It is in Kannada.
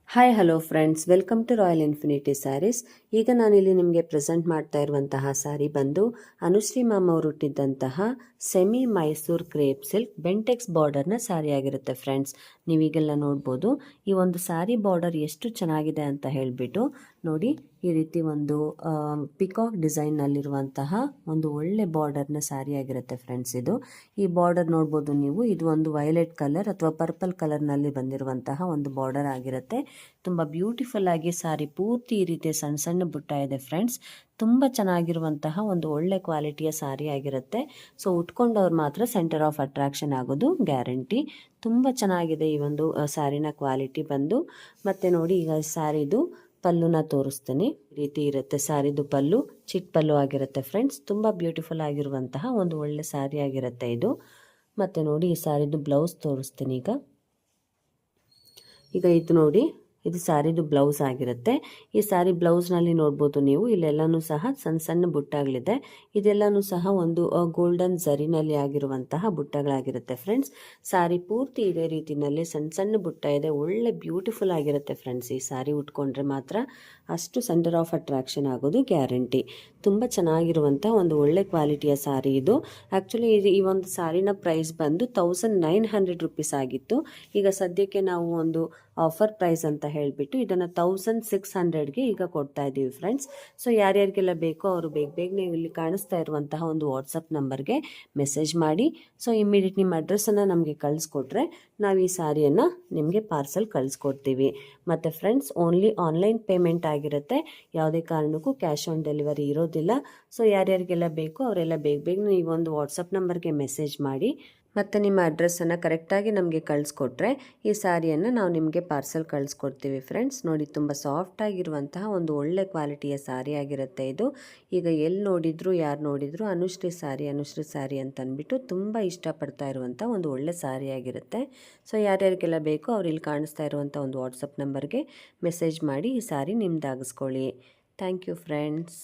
Hi hello friends, welcome to royal infinity sarees. ಈಗ ನಾನಿಲ್ಲಿ ನಿಮಗೆ ಪ್ರೆಸೆಂಟ್ ಮಾಡ್ತಾ ಇರುವಂತಹ ಸ್ಯಾರಿ ಬಂದು ಅನುಶ್ರೀ ಮ್ಯಾಮ್ ಅವರು ಹುಟ್ಟಿದ್ದಂತಹ semi Mysore crepe silk Bentex ಬಾರ್ಡರ್ನ ಸ್ಯಾರಿ ಆಗಿರುತ್ತೆ ಫ್ರೆಂಡ್ಸ್. ನೀವೀಗೆಲ್ಲ ನೋಡ್ಬೋದು ಈ ಒಂದು ಸ್ಯಾರಿ ಬಾರ್ಡರ್ ಎಷ್ಟು ಚೆನ್ನಾಗಿದೆ ಅಂತ ಹೇಳಿಬಿಟ್ಟು ನೋಡಿ. ಈ ರೀತಿ ಒಂದು ಪಿಕಾಕ್ ಡಿಸೈನ್ನಲ್ಲಿರುವಂತಹ ಒಂದು ಒಳ್ಳೆ ಬಾರ್ಡರ್ನ ಸ್ಯಾರಿ ಆಗಿರುತ್ತೆ ಫ್ರೆಂಡ್ಸ್. ಈ ಬಾರ್ಡರ್ ನೋಡ್ಬೋದು ನೀವು. ಇದು ಒಂದು ವೈಲೆಟ್ ಕಲರ್ ಅಥವಾ ಪರ್ಪಲ್ ಕಲರ್ನಲ್ಲಿ ಬಂದಿರುವಂತಹ ಒಂದು ಬಾರ್ಡರ್ ಆಗಿರುತ್ತೆ. ತುಂಬ ಬ್ಯೂಟಿಫುಲ್ ಆಗಿ ಸ್ಯಾರಿ ಪೂರ್ತಿ ಈ ರೀತಿ ಸಣ್ಣ ಸಣ್ಣ ಬುಟ್ಟ ಇದೆ ಫ್ರೆಂಡ್ಸ್. ತುಂಬ ಚೆನ್ನಾಗಿರುವಂತಹ ಒಂದು ಒಳ್ಳೆ ಕ್ವಾಲಿಟಿಯ ಸ್ಯಾರಿ ಆಗಿರುತ್ತೆ. ಸೊ ಉಟ್ಕೊಂಡವ್ರು ಮಾತ್ರ ಸೆಂಟರ್ ಆಫ್ ಅಟ್ರಾಕ್ಷನ್ ಆಗೋದು ಗ್ಯಾರಂಟಿ. ತುಂಬ ಚೆನ್ನಾಗಿದೆ ಈ ಒಂದು ಸ್ಯಾರಿನ ಕ್ವಾಲಿಟಿ ಬಂದು. ಮತ್ತು ನೋಡಿ, ಈಗ ಸ್ಯಾರಿದು ಪಲ್ಲುನ ತೋರಿಸ್ತೀನಿ. ಈ ರೀತಿ ಇರುತ್ತೆ ಸ್ಯಾರಿದು ಪಲ್ಲು. ಚಿಕ್ಕ ಪಲ್ಲು ಆಗಿರುತ್ತೆ ಫ್ರೆಂಡ್ಸ್. ತುಂಬ ಬ್ಯೂಟಿಫುಲ್ ಆಗಿರುವಂತಹ ಒಂದು ಒಳ್ಳೆ ಸ್ಯಾರಿ ಆಗಿರುತ್ತೆ ಇದು. ಮತ್ತು ನೋಡಿ, ಈ ಸ್ಯಾರಿದು ಬ್ಲೌಸ್ ತೋರಿಸ್ತೀನಿ ಈಗ ಇದು ನೋಡಿ, ಇದು ಸ್ಯಾರಿದು ಬ್ಲೌಸ್ ಆಗಿರುತ್ತೆ. ಈ ಸ್ಯಾರಿ ಬ್ಲೌಸ್ನಲ್ಲಿ ನೋಡ್ಬೋದು ನೀವು, ಇಲ್ಲೆಲ್ಲನೂ ಸಹ ಸಣ್ಣ ಸಣ್ಣ ಬುಟ್ಟಗಳಿದೆ. ಇದೆಲ್ಲನೂ ಸಹ ಒಂದು ಗೋಲ್ಡನ್ ಝರಿನಲ್ಲಿ ಆಗಿರುವಂತಹ ಬುಟ್ಟಗಳಾಗಿರುತ್ತೆ ಫ್ರೆಂಡ್ಸ್. ಸ್ಯಾರಿ ಪೂರ್ತಿ ಇದೇ ರೀತಿಯಲ್ಲಿ ಸಣ್ಣ ಸಣ್ಣ ಬುಟ್ಟ ಇದೆ. ಒಳ್ಳೆ ಬ್ಯೂಟಿಫುಲ್ ಆಗಿರುತ್ತೆ ಫ್ರೆಂಡ್ಸ್. ಈ ಸ್ಯಾರಿ ಉಟ್ಕೊಂಡ್ರೆ ಮಾತ್ರ ಅಷ್ಟು ಸೆಂಟರ್ ಆಫ್ ಅಟ್ರಾಕ್ಷನ್ ಆಗೋದು ಗ್ಯಾರಂಟಿ. ತುಂಬ ಚೆನ್ನಾಗಿರುವಂಥ ಒಂದು ಒಳ್ಳೆ ಕ್ವಾಲಿಟಿಯ ಸ್ಯಾರಿ ಇದು. ಆ್ಯಕ್ಚುಲಿ ಈ ಒಂದು ಸ್ಯಾರಿನ ಪ್ರೈಸ್ ಬಂದು 1900 ರುಪೀಸ್ ಆಗಿತ್ತು. ಈಗ ಸದ್ಯಕ್ಕೆ ನಾವು ಒಂದು ಆಫರ್ ಪ್ರೈಸ್ ಅಂತ ಹೇಳಿಬಿಟ್ಟು ಇದನ್ನು 1600ಗೆ ಈಗ ಕೊಡ್ತಾ ಇದ್ದೀವಿ ಫ್ರೆಂಡ್ಸ್. ಸೊ ಯಾರ್ಯಾರಿಗೆಲ್ಲ ಬೇಕೋ ಅವರು ಬೇಗನೆ ಇಲ್ಲಿ ಕಾಣಿಸ್ತಾ ಇರುವಂತಹ ಒಂದು ವಾಟ್ಸಪ್ ನಂಬರ್ಗೆ ಮೆಸೇಜ್ ಮಾಡಿ. ಸೊ ಇಮ್ಮಿಡಿಯೇಟ್ ನಿಮ್ಮ ಅಡ್ರೆಸ್ಸನ್ನು ನಮಗೆ ಕಳಿಸ್ಕೊಟ್ರೆ ನಾವು ಈ ಸ್ಯಾರಿಯನ್ನು ನಿಮಗೆ ಪಾರ್ಸಲ್ ಕಳಿಸ್ಕೊಡ್ತೀವಿ. ಮತ್ತು ಫ್ರೆಂಡ್ಸ್, ಓನ್ಲಿ ಆನ್ಲೈನ್ ಪೇಮೆಂಟ್ ಆಗಿರುತ್ತೆ. ಯಾವುದೇ ಕಾರಣಕ್ಕೂ ಕ್ಯಾಶ್ ಆನ್ ಡೆಲಿವರಿ ಇರೋದಿಲ್ಲ. ಸೊ ಯಾರ್ಯಾರಿಗೆಲ್ಲ ಬೇಕೋ ಅವರೆಲ್ಲ ಬೇಗನೆ ಈ ಒಂದು ವಾಟ್ಸಪ್ ನಂಬರ್ಗೆ ಮೆಸೇಜ್ ಮಾಡಿ ಮತ್ತು ನಿಮ್ಮ ಅಡ್ರೆಸ್ಸನ್ನು ಕರೆಕ್ಟಾಗಿ ನಮಗೆ ಕಳಿಸ್ಕೊಟ್ರೆ ಈ ಸ್ಯಾರಿಯನ್ನು ನಾವು ನಿಮಗೆ ಪಾರ್ಸಲ್ ಕಳಿಸ್ಕೊಡ್ತೀವಿ ಫ್ರೆಂಡ್ಸ್. ನೋಡಿ, ತುಂಬ ಸಾಫ್ಟಾಗಿರುವಂತಹ ಒಂದು ಒಳ್ಳೆ ಕ್ವಾಲಿಟಿಯ ಸ್ಯಾರಿ ಆಗಿರುತ್ತೆ ಇದು. ಈಗ ಎಲ್ಲಿ ನೋಡಿದ್ರು ಯಾರು ನೋಡಿದ್ರು ಅನುಶ್ರೀ ಸ್ಯಾರಿ ಅಂತ ಅಂದ್ಬಿಟ್ಟು ತುಂಬ ಇಷ್ಟಪಡ್ತಾ ಇರುವಂಥ ಒಂದು ಒಳ್ಳೆ ಸ್ಯಾರಿ ಆಗಿರುತ್ತೆ. ಸೊ ಯಾರ್ಯಾರಿಗೆಲ್ಲ ಬೇಕೋ ಅವ್ರು ಇಲ್ಲಿ ಕಾಣಿಸ್ತಾ ಇರುವಂಥ ಒಂದು ವಾಟ್ಸಪ್ ನಂಬರ್ಗೆ ಮೆಸೇಜ್ ಮಾಡಿ ಈ ಸ್ಯಾರಿ ನಿಮ್ದಾಗಿಸ್ಕೊಳ್ಳಿ. Thank you friends.